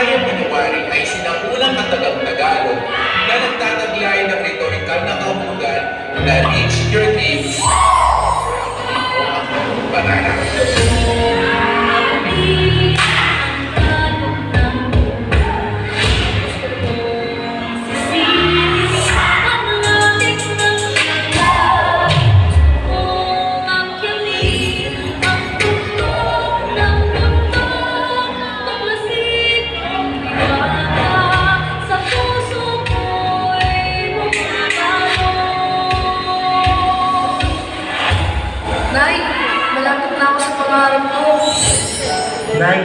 Hayang Manawaring ay sinaunang katagang-Tagalog na nagtataglay ng rhetorical na kahulugan na reach your dreams o ang pangarap. Nay, malapit na ako sa pangarap ko. Nay,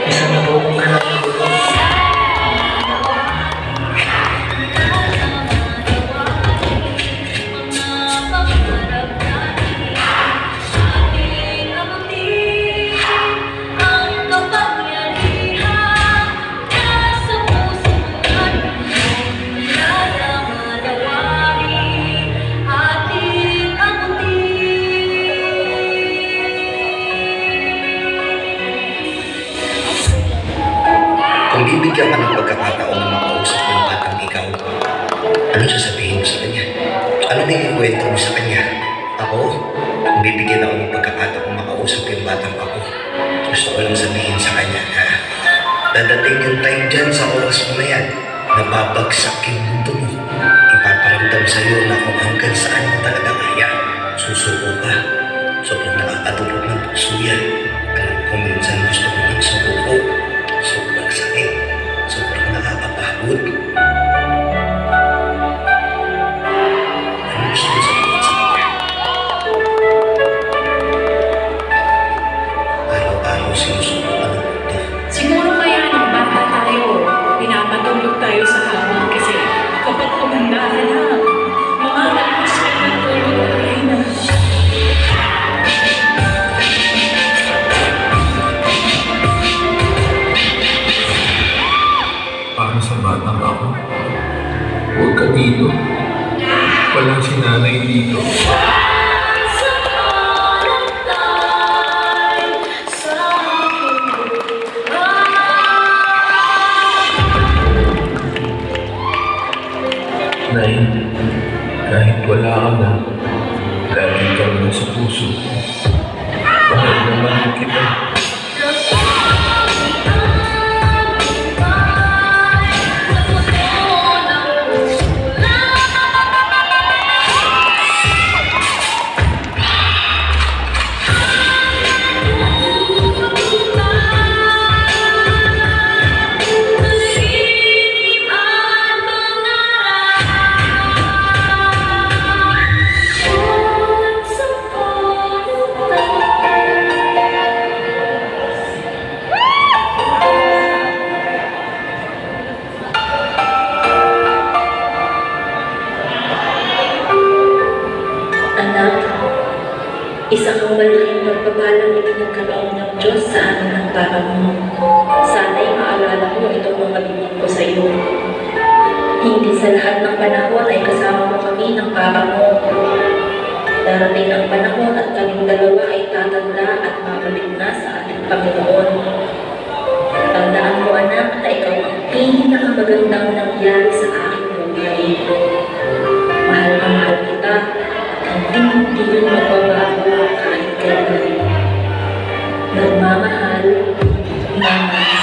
isa na po akong anak ng gulo. Kung bibigyan ka ng pagkakataon na makausap ng batang ikaw, ano sasabihin mo sa kanya? Ano na ikwento mo sa kanya? Ako, kung bibigyan ako ng pagkakataon makausap yung batang ako, gusto ko lang sabihin sa kanya, ha? Dadating yung time dyan sa oras mo na yan, na babagsak yung mundo mo. Ipaparamdam sa'yo na kung hanggang saan mo talaga kaya, susuko ka. Sobrang nakakatulog ng puso yan. Alam ko minsan gusto mo ng suko. Sobrang sakit. Sobrang nakakapagod. Ano gusto mo sabihin sa kanya? Araw-araw sinusuko ka ng mundo. Siguro kaya nung bata tayo, pinapatulog tayo sa hawak kasi kapag tumanda ka na, makakalimus ka ng tulog ay na. Para sa batang ako, huwag ka dito. Walang si nanay dito. Nay, kahit wala ka na, lagi ka naman sa puso ko. Mahal naman kita. Anak, isa kang malaking pagpapalang ipinagkaloob ng Diyos sa amin ng papa mo. Sana'y maalala mo itong mga bibig ko sa iyo. Hindi sa lahat ng panahon ay kasama mo kami ng papa mo. Darating ang panahon at kaming dalawa ay tatanda at babalik na sa ating Panginoon. Tandaan mo anak na ikaw ang pinakamagandang nangyari sa aking buhay. Mahal na mahal kita. Hindi yun magbabago kahit kailan. Nagmamahal, Mama.